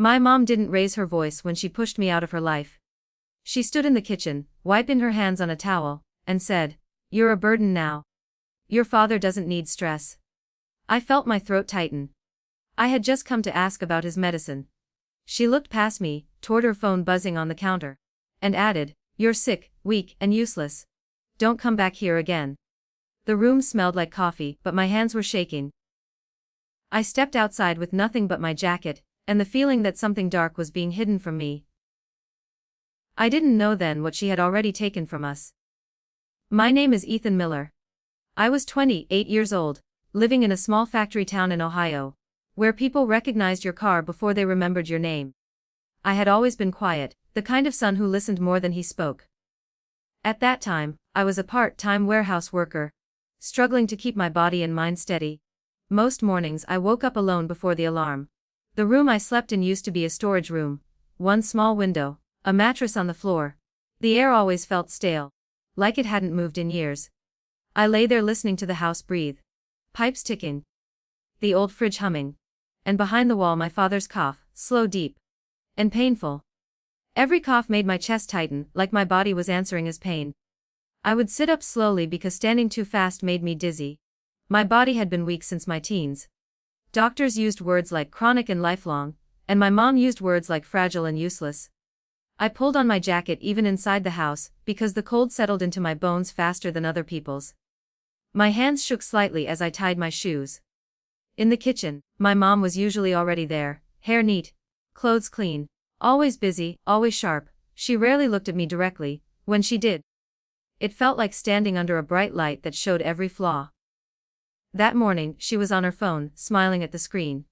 My mom didn't raise her voice when she pushed me out of her life. She stood in the kitchen, wiping her hands on a towel, and said, "You're a burden now. Your father doesn't need stress." I felt my throat tighten. I had just come to ask about his medicine. She looked past me, toward her phone buzzing on the counter, and added, "You're sick, weak, and useless. Don't come back here again." The room smelled like coffee, but my hands were shaking. I stepped outside with nothing but my jacket, and the feeling that something dark was being hidden from me. I didn't know then what she had already taken from us. My name is Ethan Miller. I was 28 years old, living in a small factory town in Ohio, where people recognized your car before they remembered your name. I had always been quiet, the kind of son who listened more than he spoke. At that time, I was a part-time warehouse worker, struggling to keep my body and mind steady. Most mornings I woke up alone before the alarm. The room I slept in used to be a storage room, one small window, a mattress on the floor. The air always felt stale, like it hadn't moved in years. I lay there listening to the house breathe, pipes ticking, the old fridge humming, and behind the wall my father's cough, slow, deep, and painful. Every cough made my chest tighten, like my body was answering his pain. I would sit up slowly because standing too fast made me dizzy. My body had been weak since my teens. Doctors used words like chronic and lifelong, and my mom used words like fragile and useless. I pulled on my jacket even inside the house, because the cold settled into my bones faster than other people's. My hands shook slightly as I tied my shoes. In the kitchen, my mom was usually already there, hair neat, clothes clean, always busy, always sharp. She rarely looked at me directly. When she did, it felt like standing under a bright light that showed every flaw. That morning, she was on her phone, smiling at the screen.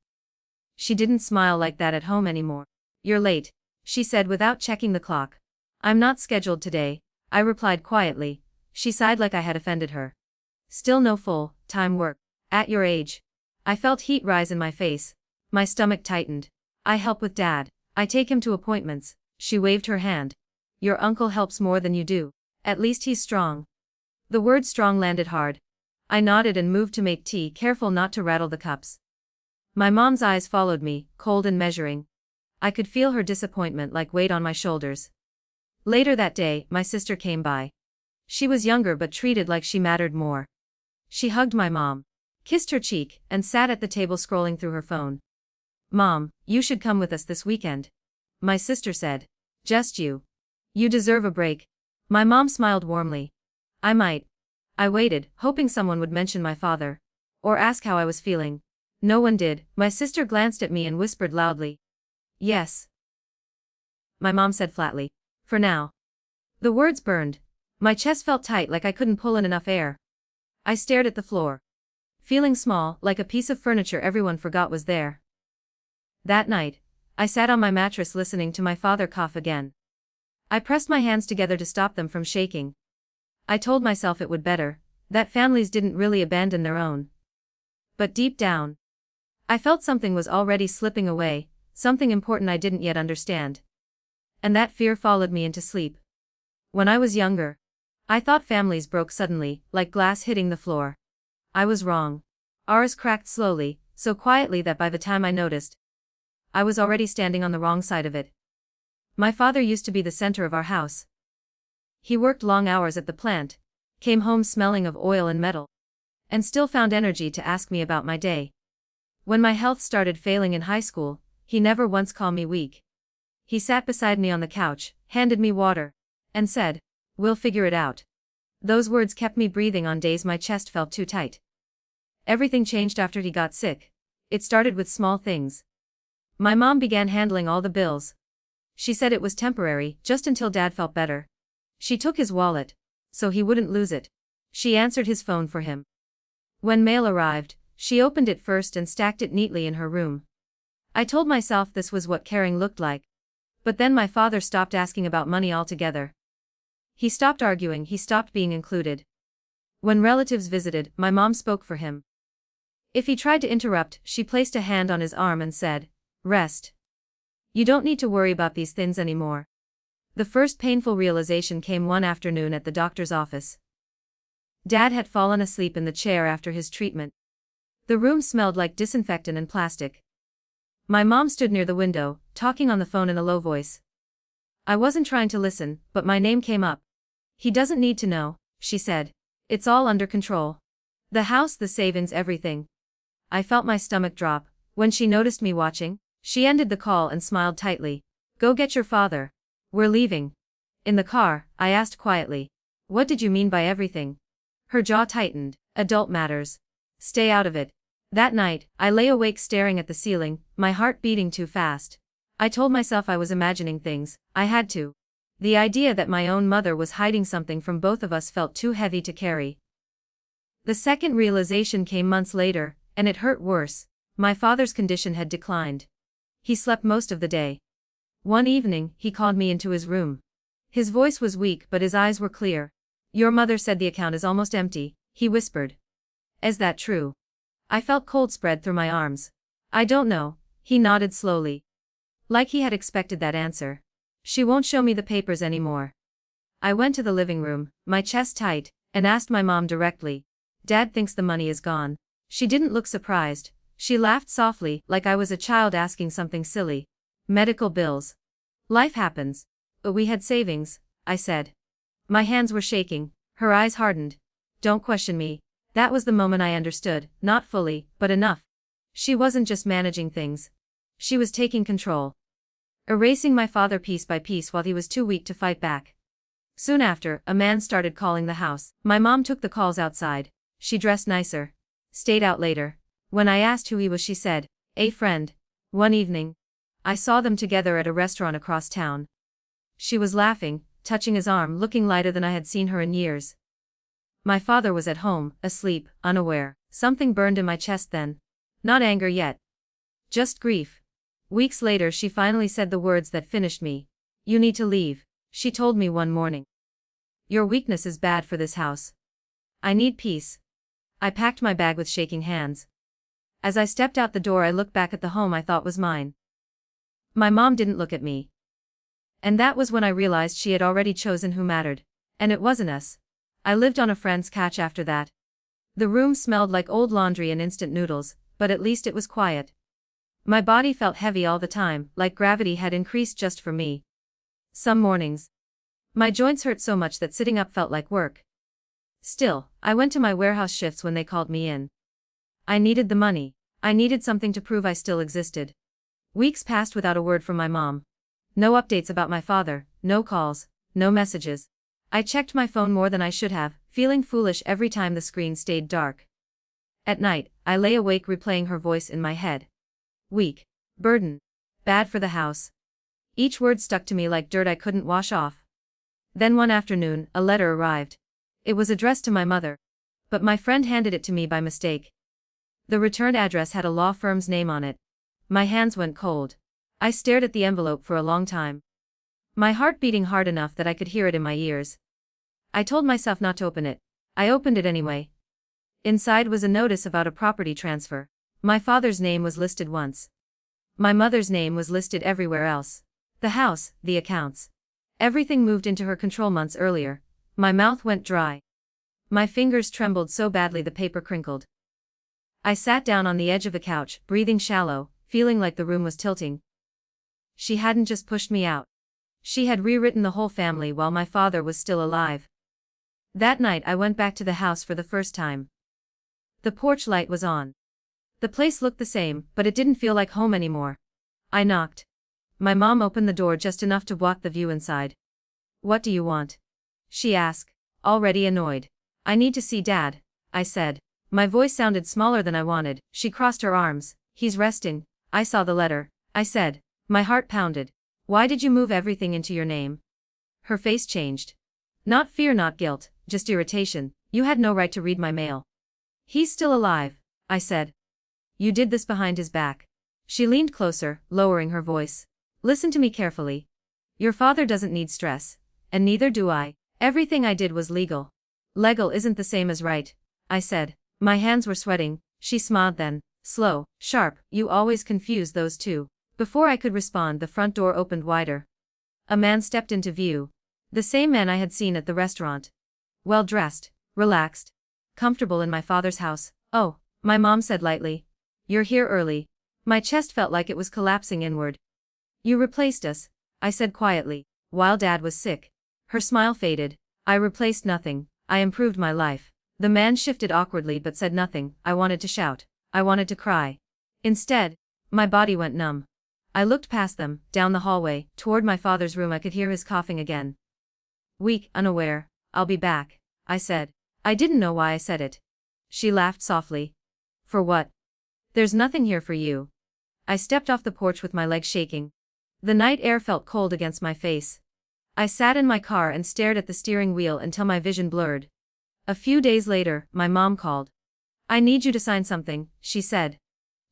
She didn't smile like that at home anymore. "You're late," she said without checking the clock. "I'm not scheduled today," I replied quietly. She sighed like I had offended her. "Still no full-time work at your age?" I felt heat rise in my face. My stomach tightened. "I help with Dad. I take him to appointments." She waved her hand. "Your uncle helps more than you do. At least he's strong." The word strong landed hard. I nodded and moved to make tea, careful not to rattle the cups. My mom's eyes followed me, cold and measuring. I could feel her disappointment like weight on my shoulders. Later that day, my sister came by. She was younger but treated like she mattered more. She hugged my mom, kissed her cheek, and sat at the table scrolling through her phone. "Mom, you should come with us this weekend," my sister said. "Just you. You deserve a break." My mom smiled warmly. "I might." I waited, hoping someone would mention my father, or ask how I was feeling. No one did. My sister glanced at me and whispered loudly, "Yes." My mom said flatly, "For now." The words burned. My chest felt tight like I couldn't pull in enough air. I stared at the floor, feeling small, like a piece of furniture everyone forgot was there. That night, I sat on my mattress listening to my father cough again. I pressed my hands together to stop them from shaking. I told myself it would better, that families didn't really abandon their own. But deep down, I felt something was already slipping away, something important I didn't yet understand. And that fear followed me into sleep. When I was younger, I thought families broke suddenly, like glass hitting the floor. I was wrong. Ours cracked slowly, so quietly that by the time I noticed, I was already standing on the wrong side of it. My father used to be the center of our house. He worked long hours at the plant, came home smelling of oil and metal, and still found energy to ask me about my day. When my health started failing in high school, he never once called me weak. He sat beside me on the couch, handed me water, and said, "We'll figure it out." Those words kept me breathing on days my chest felt too tight. Everything changed after he got sick. It started with small things. My mom began handling all the bills. She said it was temporary, just until Dad felt better. She took his wallet, so he wouldn't lose it. She answered his phone for him. When mail arrived, she opened it first and stacked it neatly in her room. I told myself this was what caring looked like. But then my father stopped asking about money altogether. He stopped arguing, he stopped being included. When relatives visited, my mom spoke for him. If he tried to interrupt, she placed a hand on his arm and said, "Rest. You don't need to worry about these things anymore." The first painful realization came one afternoon at the doctor's office. Dad had fallen asleep in the chair after his treatment. The room smelled like disinfectant and plastic. My mom stood near the window, talking on the phone in a low voice. I wasn't trying to listen, but my name came up. He doesn't need to know, she said. It's all under control. The house, the savings, everything. I felt my stomach drop. When she noticed me watching, she ended the call and smiled tightly. Go get your father. We're leaving. In the car, I asked quietly. What did you mean by everything? Her jaw tightened. Adult matters. Stay out of it. That night, I lay awake staring at the ceiling, my heart beating too fast. I told myself I was imagining things. I had to. The idea that my own mother was hiding something from both of us felt too heavy to carry. The second realization came months later, and it hurt worse. My father's condition had declined. He slept most of the day. One evening, he called me into his room. His voice was weak but his eyes were clear. Your mother said the account is almost empty, he whispered. Is that true? I felt cold spread through my arms. I don't know, he nodded slowly. Like he had expected that answer. She won't show me the papers anymore. I went to the living room, my chest tight, and asked my mom directly. Dad thinks the money is gone. She didn't look surprised. She laughed softly, like I was a child asking something silly. Medical bills. Life happens. But we had savings, I said. My hands were shaking. Her eyes hardened. Don't question me. That was the moment I understood, not fully, but enough. She wasn't just managing things. She was taking control. Erasing my father piece by piece while he was too weak to fight back. Soon after, a man started calling the house. My mom took the calls outside. She dressed nicer. Stayed out later. When I asked who he was, she said, a friend. One evening, I saw them together at a restaurant across town. She was laughing, touching his arm, looking lighter than I had seen her in years. My father was at home, asleep, unaware. Something burned in my chest then. Not anger yet. Just grief. Weeks later she finally said the words that finished me. You need to leave, she told me one morning. Your weakness is bad for this house. I need peace. I packed my bag with shaking hands. As I stepped out the door I looked back at the home I thought was mine. My mom didn't look at me. And that was when I realized she had already chosen who mattered. And it wasn't us. I lived on a friend's couch after that. The room smelled like old laundry and instant noodles, but at least it was quiet. My body felt heavy all the time, like gravity had increased just for me. Some mornings, my joints hurt so much that sitting up felt like work. Still, I went to my warehouse shifts when they called me in. I needed the money. I needed something to prove I still existed. Weeks passed without a word from my mom. No updates about my father, no calls, no messages. I checked my phone more than I should have, feeling foolish every time the screen stayed dark. At night, I lay awake replaying her voice in my head. Weak. Burden. Bad for the house. Each word stuck to me like dirt I couldn't wash off. Then one afternoon, a letter arrived. It was addressed to my mother. But my friend handed it to me by mistake. The returned address had a law firm's name on it. My hands went cold. I stared at the envelope for a long time. My heart beating hard enough that I could hear it in my ears. I told myself not to open it. I opened it anyway. Inside was a notice about a property transfer. My father's name was listed once. My mother's name was listed everywhere else. The house, the accounts. Everything moved into her control months earlier. My mouth went dry. My fingers trembled so badly the paper crinkled. I sat down on the edge of the couch, breathing shallow, feeling like the room was tilting. She hadn't just pushed me out. She had rewritten the whole family while my father was still alive. That night I went back to the house for the first time. The porch light was on. The place looked the same, but it didn't feel like home anymore. I knocked. My mom opened the door just enough to block the view inside. What do you want? She asked, already annoyed. I need to see Dad, I said. My voice sounded smaller than I wanted. She crossed her arms. He's resting. I saw the letter, I said. My heart pounded. Why did you move everything into your name? Her face changed. Not fear, not guilt, just irritation. You had no right to read my mail. He's still alive, I said. You did this behind his back. She leaned closer, lowering her voice. Listen to me carefully. Your father doesn't need stress. And neither do I. Everything I did was legal. Legal isn't the same as right, I said. My hands were sweating. She smiled then. Slow, sharp, you always confuse those two. Before I could respond, the front door opened wider. A man stepped into view. The same man I had seen at the restaurant. Well dressed, relaxed, comfortable in my father's house. Oh, my mom said lightly. You're here early. My chest felt like it was collapsing inward. You replaced us, I said quietly, while Dad was sick. Her smile faded. I replaced nothing, I improved my life. The man shifted awkwardly but said nothing. I wanted to shout. I wanted to cry. Instead, my body went numb. I looked past them, down the hallway, toward my father's room. I could hear his coughing again. Weak, unaware. I'll be back, I said. I didn't know why I said it. She laughed softly. For what? There's nothing here for you. I stepped off the porch with my legs shaking. The night air felt cold against my face. I sat in my car and stared at the steering wheel until my vision blurred. A few days later, my mom called. I need you to sign something, she said.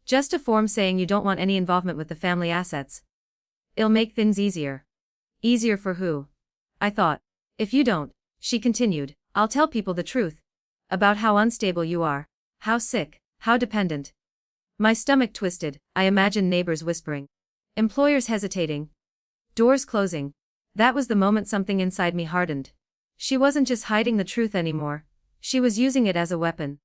Just a form saying you don't want any involvement with the family assets. It'll make things easier. Easier for who? I thought. If you don't, she continued, I'll tell people the truth. About how unstable you are. How sick, how dependent. My stomach twisted. I imagined neighbors whispering. Employers hesitating. Doors closing. That was the moment something inside me hardened. She wasn't just hiding the truth anymore. She was using it as a weapon.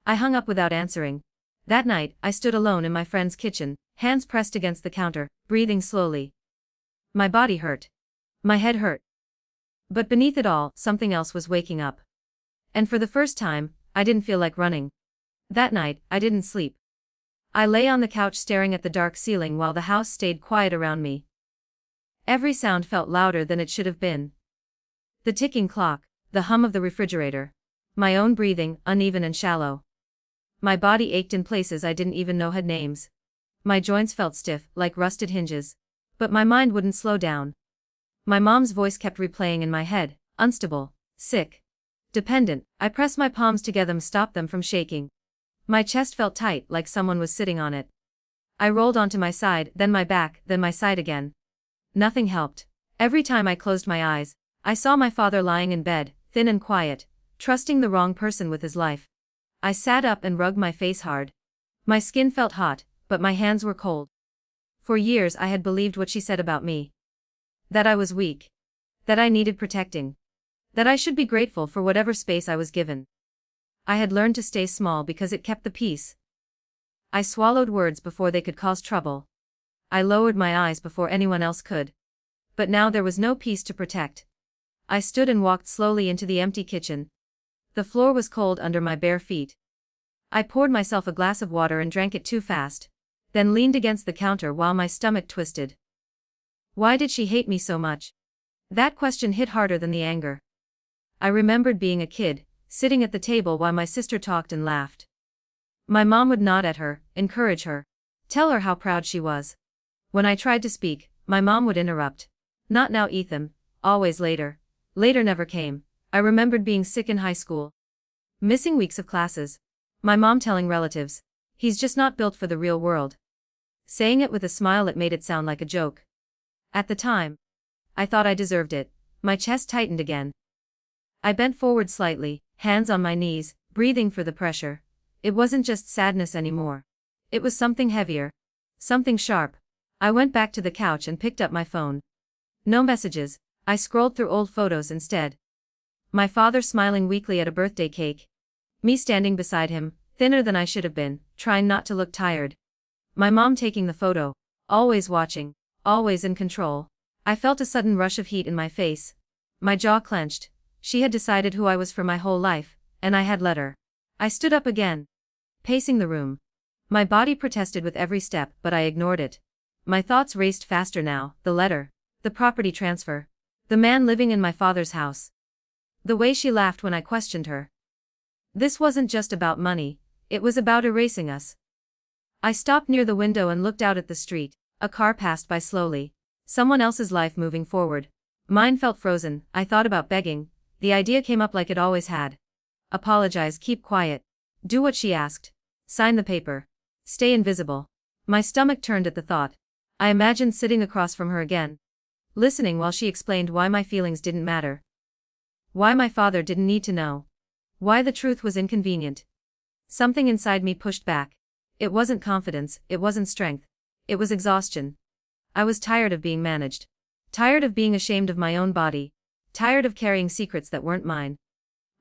I hung up without answering. That night, I stood alone in my friend's kitchen, hands pressed against the counter, breathing slowly. My body hurt. My head hurt. But beneath it all, something else was waking up. And for the first time, I didn't feel like running. That night, I didn't sleep. I lay on the couch staring at the dark ceiling while the house stayed quiet around me. Every sound felt louder than it should have been. The ticking clock, the hum of the refrigerator. My own breathing, uneven and shallow. My body ached in places I didn't even know had names. My joints felt stiff, like rusted hinges. But my mind wouldn't slow down. My mom's voice kept replaying in my head, unstable, sick, dependent. I pressed my palms together and stopped them from shaking. My chest felt tight, like someone was sitting on it. I rolled onto my side, then my back, then my side again. Nothing helped. Every time I closed my eyes, I saw my father lying in bed, thin and quiet, trusting the wrong person with his life. I sat up and rubbed my face hard. My skin felt hot, but my hands were cold. For years I had believed what she said about me. That I was weak. That I needed protecting. That I should be grateful for whatever space I was given. I had learned to stay small because it kept the peace. I swallowed words before they could cause trouble. I lowered my eyes before anyone else could. But now there was no peace to protect. I stood and walked slowly into the empty kitchen. The floor was cold under my bare feet. I poured myself a glass of water and drank it too fast, then leaned against the counter while my stomach twisted. Why did she hate me so much? That question hit harder than the anger. I remembered being a kid, sitting at the table while my sister talked and laughed. My mom would nod at her, encourage her, tell her how proud she was. When I tried to speak, my mom would interrupt. Not now, Ethan, always later. Later never came. I remembered being sick in high school. Missing weeks of classes. My mom telling relatives, he's just not built for the real world. Saying it with a smile that made it sound like a joke. At the time, I thought I deserved it. My chest tightened again. I bent forward slightly, hands on my knees, breathing for the pressure. It wasn't just sadness anymore. It was something heavier. Something sharp. I went back to the couch and picked up my phone. No messages. I scrolled through old photos instead. My father smiling weakly at a birthday cake. Me standing beside him, thinner than I should have been, trying not to look tired. My mom taking the photo. Always watching. Always in control. I felt a sudden rush of heat in my face. My jaw clenched. She had decided who I was for my whole life, and I had let her. I stood up again. Pacing the room. My body protested with every step, but I ignored it. My thoughts raced faster now, the letter. The property transfer. The man living in my father's house. The way she laughed when I questioned her. This wasn't just about money, it was about erasing us. I stopped near the window and looked out at the street. A car passed by slowly. Someone else's life moving forward. Mine felt frozen. I thought about begging. The idea came up like it always had. Apologize, keep quiet. Do what she asked. Sign the paper. Stay invisible. My stomach turned at the thought. I imagined sitting across from her again. Listening while she explained why my feelings didn't matter. Why my father didn't need to know. Why the truth was inconvenient. Something inside me pushed back. It wasn't confidence, it wasn't strength. It was exhaustion. I was tired of being managed. Tired of being ashamed of my own body. Tired of carrying secrets that weren't mine.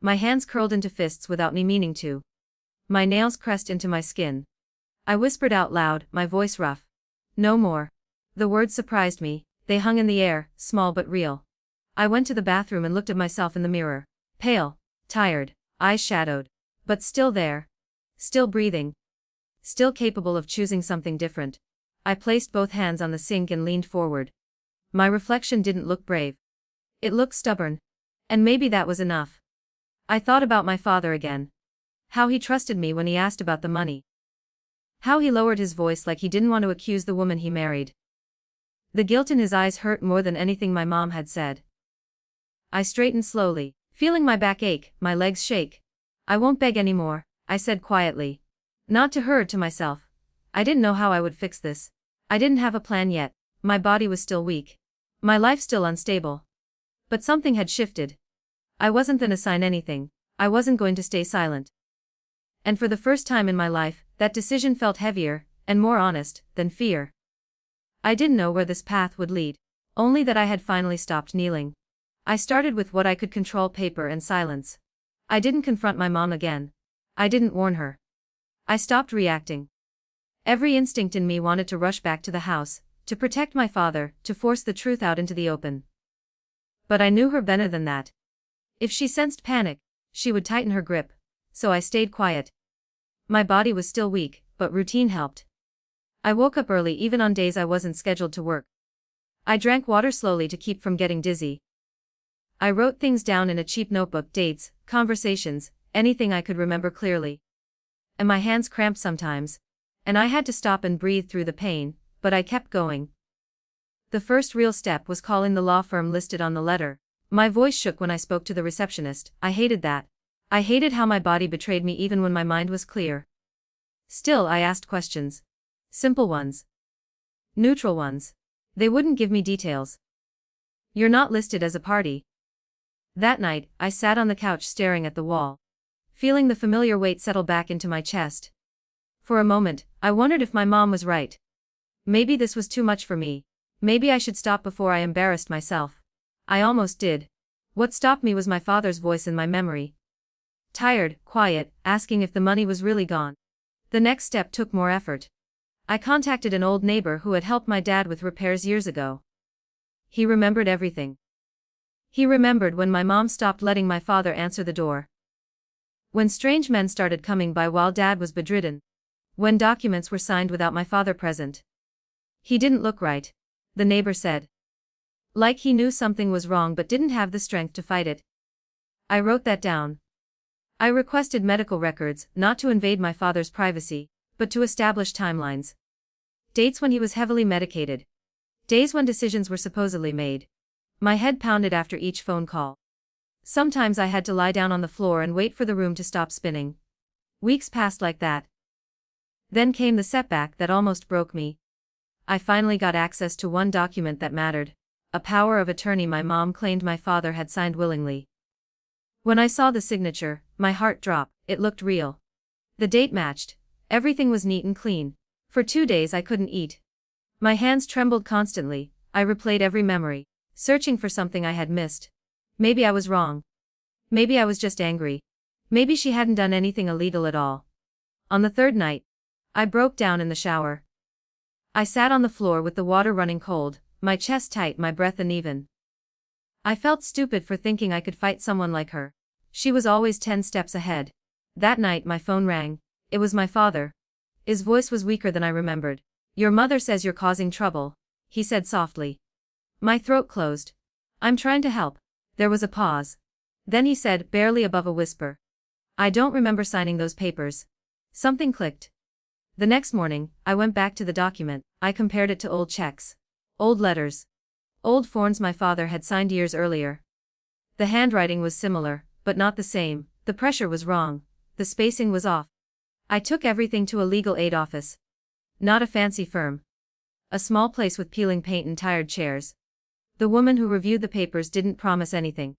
My hands curled into fists without me meaning to. My nails pressed into my skin. I whispered out loud, my voice rough. No more. The words surprised me, they hung in the air, small but real. I went to the bathroom and looked at myself in the mirror. Pale, tired, eyes shadowed. But still there. Still breathing. Still capable of choosing something different. I placed both hands on the sink and leaned forward. My reflection didn't look brave. It looked stubborn. And maybe that was enough. I thought about my father again. How he trusted me when he asked about the money. How he lowered his voice like he didn't want to accuse the woman he married. The guilt in his eyes hurt more than anything my mom had said. I straightened slowly, feeling my back ache, my legs shake. I won't beg anymore, I said quietly. Not to her, to myself. I didn't know how I would fix this. I didn't have a plan yet. My body was still weak. My life still unstable. But something had shifted. I wasn't gonna sign anything. I wasn't going to stay silent. And for the first time in my life, that decision felt heavier, and more honest, than fear. I didn't know where this path would lead. Only that I had finally stopped kneeling. I started with what I could control: paper and silence. I didn't confront my mom again. I didn't warn her. I stopped reacting. Every instinct in me wanted to rush back to the house, to protect my father, to force the truth out into the open. But I knew her better than that. If she sensed panic, she would tighten her grip. So I stayed quiet. My body was still weak, but routine helped. I woke up early even on days I wasn't scheduled to work. I drank water slowly to keep from getting dizzy. I wrote things down in a cheap notebook: dates, conversations, anything I could remember clearly. And my hands cramped sometimes. And I had to stop and breathe through the pain, but I kept going. The first real step was calling the law firm listed on the letter. My voice shook when I spoke to the receptionist. I hated that. I hated how my body betrayed me even when my mind was clear. Still, I asked questions. Simple ones. Neutral ones. They wouldn't give me details. You're not listed as a party. That night, I sat on the couch staring at the wall, feeling the familiar weight settle back into my chest. For a moment, I wondered if my mom was right. Maybe this was too much for me. Maybe I should stop before I embarrassed myself. I almost did. What stopped me was my father's voice in my memory. Tired, quiet, asking if the money was really gone. The next step took more effort. I contacted an old neighbor who had helped my dad with repairs years ago. He remembered everything. He remembered when my mom stopped letting my father answer the door. When strange men started coming by while dad was bedridden. When documents were signed without my father present. He didn't look right, the neighbor said. Like he knew something was wrong but didn't have the strength to fight it. I wrote that down. I requested medical records, not to invade my father's privacy, but to establish timelines. Dates when he was heavily medicated. Days when decisions were supposedly made. My head pounded after each phone call. Sometimes I had to lie down on the floor and wait for the room to stop spinning. Weeks passed like that. Then came the setback that almost broke me. I finally got access to one document that mattered. A power of attorney my mom claimed my father had signed willingly. When I saw the signature, my heart dropped. It looked real. The date matched. Everything was neat and clean. For 2 days I couldn't eat. My hands trembled constantly. I replayed every memory, searching for something I had missed. Maybe I was wrong. Maybe I was just angry. Maybe she hadn't done anything illegal at all. On the third night, I broke down in the shower. I sat on the floor with the water running cold, my chest tight, my breath uneven. I felt stupid for thinking I could fight someone like her. She was always 10 steps ahead. That night my phone rang. It was my father. His voice was weaker than I remembered. Your mother says you're causing trouble, he said softly. My throat closed. I'm trying to help. There was a pause. Then he said, barely above a whisper. I don't remember signing those papers. Something clicked. The next morning, I went back to the document. I compared it to old checks. Old letters. Old forms my father had signed years earlier. The handwriting was similar, but not the same. The pressure was wrong. The spacing was off. I took everything to a legal aid office. Not a fancy firm. A small place with peeling paint and tired chairs. The woman who reviewed the papers didn't promise anything.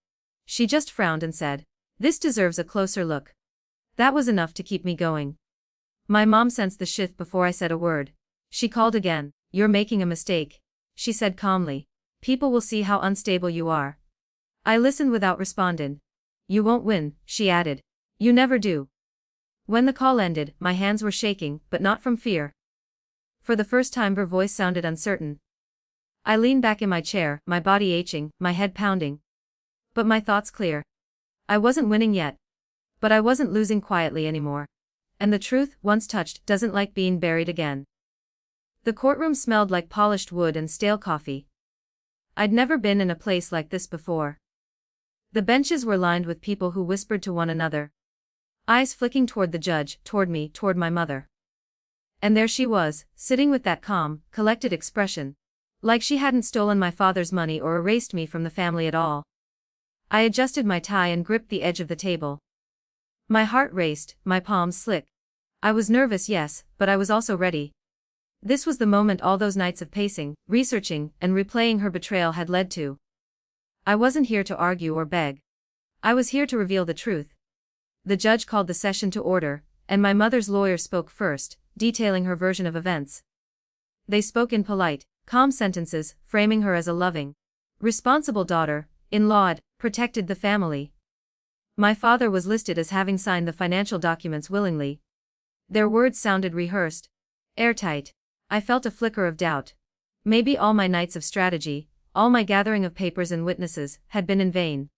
She just frowned and said, "This deserves a closer look." That was enough to keep me going. My mom sensed the shift before I said a word. She called again. You're making a mistake, she said calmly. People will see how unstable you are. I listened without responding. You won't win, she added. You never do. When the call ended, my hands were shaking, but not from fear. For the first time her voice sounded uncertain. I leaned back in my chair, my body aching, my head pounding. But my thoughts clear. I wasn't winning yet. But I wasn't losing quietly anymore. And the truth, once touched, doesn't like being buried again. The courtroom smelled like polished wood and stale coffee. I'd never been in a place like this before. The benches were lined with people who whispered to one another. Eyes flicking toward the judge, toward me, toward my mother. And there she was, sitting with that calm, collected expression. Like she hadn't stolen my father's money or erased me from the family at all. I adjusted my tie and gripped the edge of the table. My heart raced, my palms slick. I was nervous, yes, but I was also ready. This was the moment all those nights of pacing, researching, and replaying her betrayal had led to. I wasn't here to argue or beg. I was here to reveal the truth. The judge called the session to order, and my mother's lawyer spoke first, detailing her version of events. They spoke in polite, calm sentences, framing her as a loving, responsible daughter, in-law, protected the family. My father was listed as having signed the financial documents willingly. Their words sounded rehearsed, airtight. I felt a flicker of doubt. Maybe all my nights of strategy, all my gathering of papers and witnesses, had been in vain.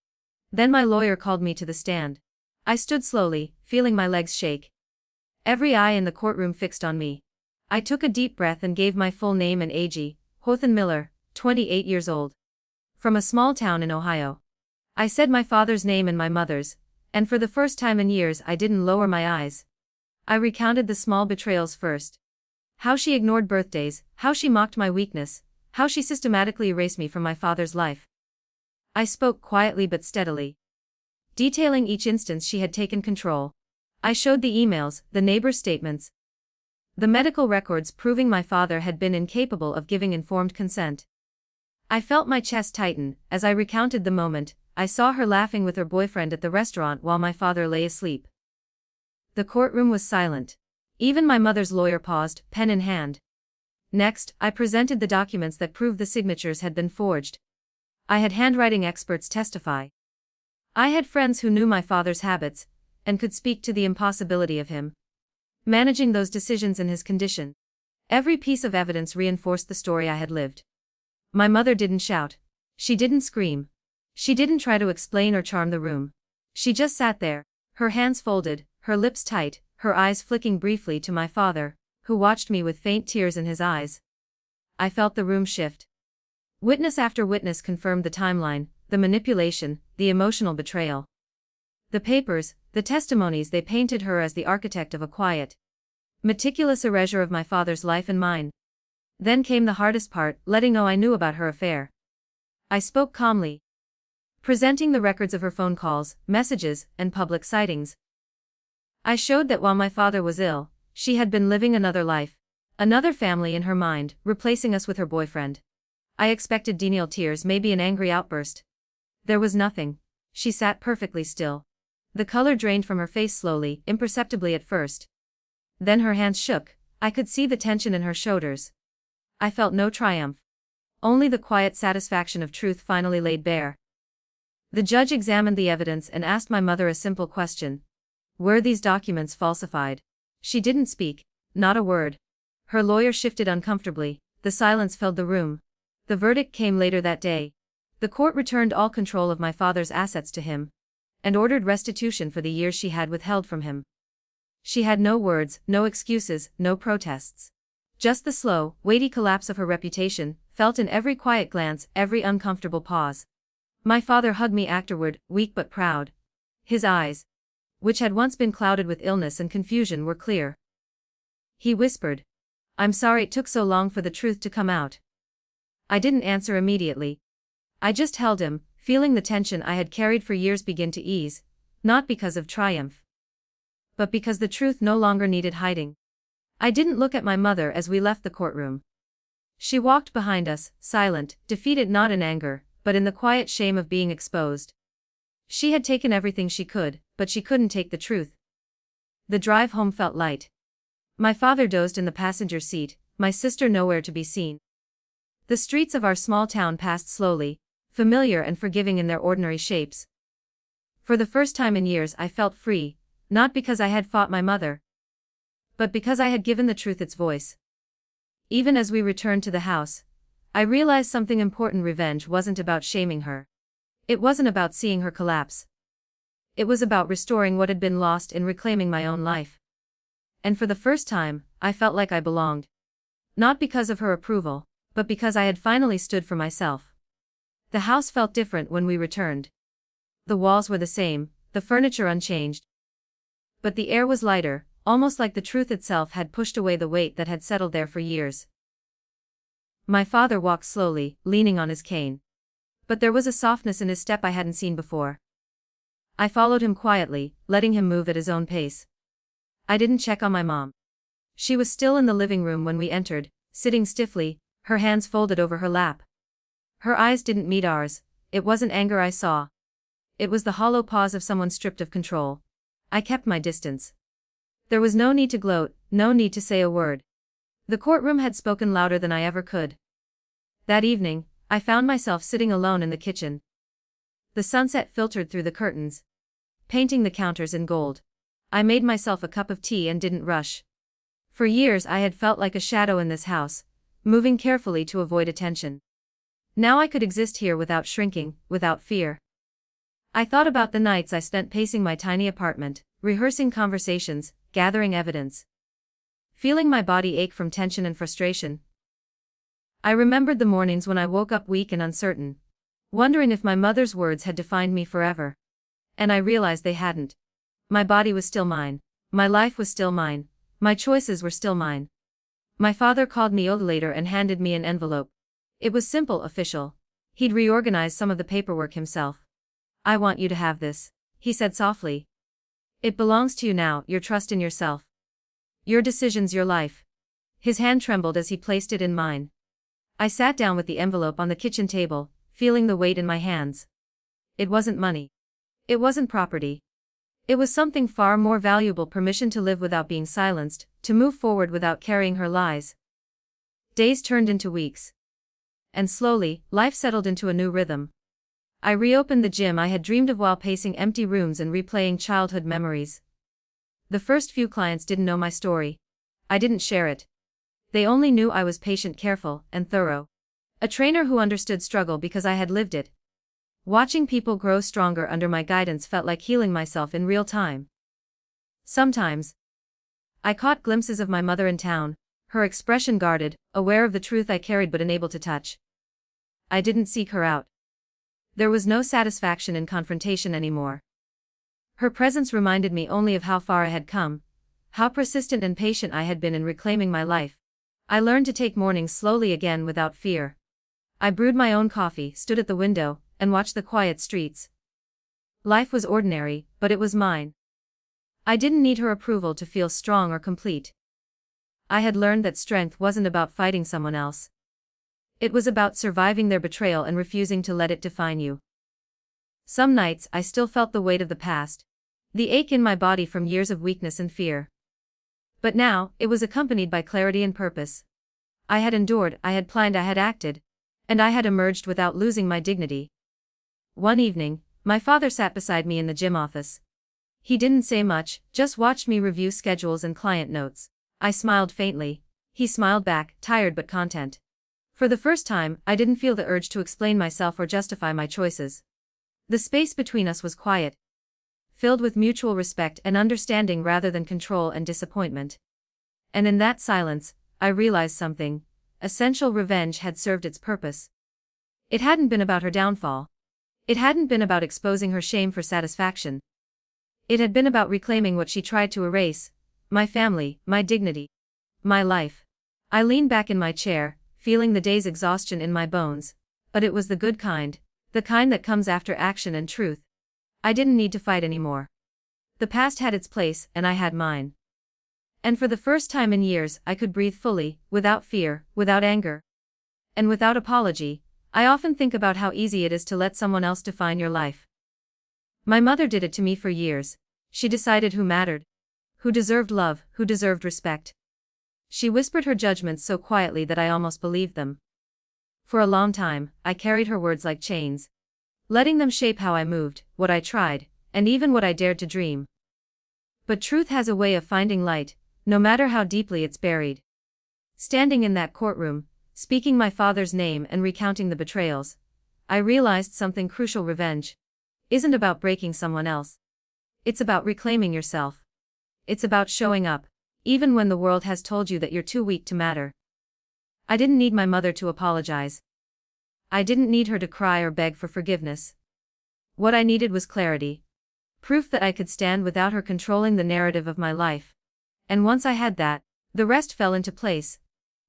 Then my lawyer called me to the stand. I stood slowly, feeling my legs shake. Every eye in the courtroom fixed on me. I took a deep breath and gave my full name and age, Hothan Miller, 28 years old. From a small town in Ohio. I said my father's name and my mother's, and for the first time in years I didn't lower my eyes. I recounted the small betrayals first. How she ignored birthdays, how she mocked my weakness, how she systematically erased me from my father's life. I spoke quietly but steadily, detailing each instance she had taken control. I showed the emails, the neighbors' statements, the medical records proving my father had been incapable of giving informed consent. I felt my chest tighten. As I recounted the moment, I saw her laughing with her boyfriend at the restaurant while my father lay asleep. The courtroom was silent. Even my mother's lawyer paused, pen in hand. Next, I presented the documents that proved the signatures had been forged. I had handwriting experts testify. I had friends who knew my father's habits, and could speak to the impossibility of him managing those decisions in his condition. Every piece of evidence reinforced the story I had lived. My mother didn't shout. She didn't scream. She didn't try to explain or charm the room. She just sat there, her hands folded, her lips tight, her eyes flicking briefly to my father, who watched me with faint tears in his eyes. I felt the room shift. Witness after witness confirmed the timeline, the manipulation, the emotional betrayal. The papers, the testimonies, they painted her as the architect of a quiet, meticulous erasure of my father's life and mine. Then came the hardest part, letting know I knew about her affair. I spoke calmly, presenting the records of her phone calls, messages, and public sightings. I showed that while my father was ill, she had been living another life, another family in her mind, replacing us with her boyfriend. I expected Danielle tears, maybe an angry outburst. There was nothing. She sat perfectly still. The color drained from her face slowly, imperceptibly at first. Then her hands shook. I could see the tension in her shoulders. I felt no triumph. Only the quiet satisfaction of truth finally laid bare. The judge examined the evidence and asked my mother a simple question. Were these documents falsified? She didn't speak, not a word. Her lawyer shifted uncomfortably. The silence filled the room. The verdict came later that day. The court returned all control of my father's assets to him, and ordered restitution for the years she had withheld from him. She had no words, no excuses, no protests. Just the slow, weighty collapse of her reputation, felt in every quiet glance, every uncomfortable pause. My father hugged me afterward, weak but proud. His eyes, which had once been clouded with illness and confusion, were clear. He whispered, "I'm sorry it took so long for the truth to come out." I didn't answer immediately. I just held him, feeling the tension I had carried for years begin to ease, not because of triumph, but because the truth no longer needed hiding. I didn't look at my mother as we left the courtroom. She walked behind us, silent, defeated not in anger, but in the quiet shame of being exposed. She had taken everything she could, but she couldn't take the truth. The drive home felt light. My father dozed in the passenger seat, my sister nowhere to be seen. The streets of our small town passed slowly, familiar and forgiving in their ordinary shapes. For the first time in years I felt free, not because I had fought my mother, but because I had given the truth its voice. Even as we returned to the house, I realized something important. Revenge wasn't about shaming her. It wasn't about seeing her collapse. It was about restoring what had been lost and reclaiming my own life. And for the first time, I felt like I belonged. Not because of her approval, but because I had finally stood for myself. The house felt different when we returned. The walls were the same, the furniture unchanged. But the air was lighter, almost like the truth itself had pushed away the weight that had settled there for years. My father walked slowly, leaning on his cane. But there was a softness in his step I hadn't seen before. I followed him quietly, letting him move at his own pace. I didn't check on my mom. She was still in the living room when we entered, sitting stiffly, her hands folded over her lap. Her eyes didn't meet ours. It wasn't anger I saw. It was the hollow pause of someone stripped of control. I kept my distance. There was no need to gloat, no need to say a word. The courtroom had spoken louder than I ever could. That evening, I found myself sitting alone in the kitchen. The sunset filtered through the curtains, painting the counters in gold. I made myself a cup of tea and didn't rush. For years I had felt like a shadow in this house, moving carefully to avoid attention. Now I could exist here without shrinking, without fear. I thought about the nights I spent pacing my tiny apartment, rehearsing conversations, gathering evidence. Feeling my body ache from tension and frustration. I remembered the mornings when I woke up weak and uncertain, wondering if my mother's words had defined me forever. And I realized they hadn't. My body was still mine. My life was still mine. My choices were still mine. My father called me later and handed me an envelope. It was simple, official. He'd reorganized some of the paperwork himself. "I want you to have this," he said softly. "It belongs to you now, your trust in yourself. Your decisions, your life." His hand trembled as he placed it in mine. I sat down with the envelope on the kitchen table, feeling the weight in my hands. It wasn't money. It wasn't property. It was something far more valuable: permission to live without being silenced, to move forward without carrying her lies. Days turned into weeks. And slowly, life settled into a new rhythm. I reopened the gym I had dreamed of while pacing empty rooms and replaying childhood memories. The first few clients didn't know my story. I didn't share it. They only knew I was patient, careful, and thorough. A trainer who understood struggle because I had lived it. Watching people grow stronger under my guidance felt like healing myself in real time. Sometimes, I caught glimpses of my mother in town, her expression guarded, aware of the truth I carried but unable to touch. I didn't seek her out. There was no satisfaction in confrontation anymore. Her presence reminded me only of how far I had come, how persistent and patient I had been in reclaiming my life. I learned to take mornings slowly again without fear. I brewed my own coffee, stood at the window, and watched the quiet streets. Life was ordinary, but it was mine. I didn't need her approval to feel strong or complete. I had learned that strength wasn't about fighting someone else. It was about surviving their betrayal and refusing to let it define you. Some nights I still felt the weight of the past, the ache in my body from years of weakness and fear. But now, it was accompanied by clarity and purpose. I had endured, I had planned, I had acted, and I had emerged without losing my dignity. One evening, my father sat beside me in the gym office. He didn't say much, just watched me review schedules and client notes. I smiled faintly. He smiled back, tired but content. For the first time, I didn't feel the urge to explain myself or justify my choices. The space between us was quiet, filled with mutual respect and understanding rather than control and disappointment. And in that silence, I realized something. Essential: revenge had served its purpose. It hadn't been about her downfall. It hadn't been about exposing her shame for satisfaction. It had been about reclaiming what she tried to erase: my family, my dignity, my life. I leaned back in my chair, feeling the day's exhaustion in my bones. But it was the good kind, the kind that comes after action and truth. I didn't need to fight anymore. The past had its place, and I had mine. And for the first time in years, I could breathe fully, without fear, without anger, and without apology. I often think about how easy it is to let someone else define your life. My mother did it to me for years. She decided who mattered, who deserved love, who deserved respect. She whispered her judgments so quietly that I almost believed them. For a long time, I carried her words like chains, letting them shape how I moved, what I tried, and even what I dared to dream. But truth has a way of finding light, no matter how deeply it's buried. Standing in that courtroom, speaking my father's name and recounting the betrayals, I realized something crucial: revenge isn't about breaking someone else. It's about reclaiming yourself. It's about showing up, even when the world has told you that you're too weak to matter. I didn't need my mother to apologize. I didn't need her to cry or beg for forgiveness. What I needed was clarity. Proof that I could stand without her controlling the narrative of my life. And once I had that, the rest fell into place.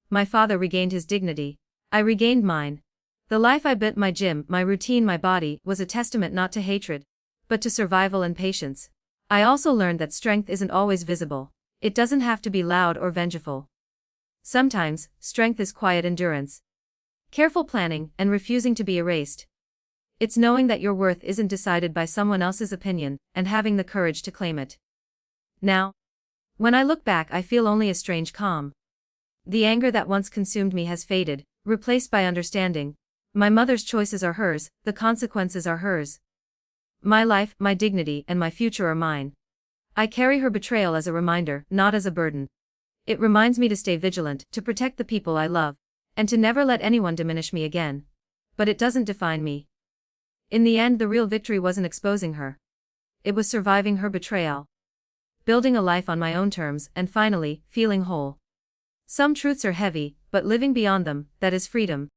My father regained his dignity. I regained mine. The life I built, my gym, my routine, my body, was a testament not to hatred, but to survival and patience. I also learned that strength isn't always visible. It doesn't have to be loud or vengeful. Sometimes, strength is quiet endurance, careful planning, and refusing to be erased. It's knowing that your worth isn't decided by someone else's opinion, and having the courage to claim it. Now, when I look back, I feel only a strange calm. The anger that once consumed me has faded, replaced by understanding. My mother's choices are hers, the consequences are hers. My life, my dignity, and my future are mine. I carry her betrayal as a reminder, not as a burden. It reminds me to stay vigilant, to protect the people I love, and to never let anyone diminish me again. But it doesn't define me. In the end, the real victory wasn't exposing her. It was surviving her betrayal, building a life on my own terms, and finally, feeling whole. Some truths are heavy, but living beyond them, that is freedom.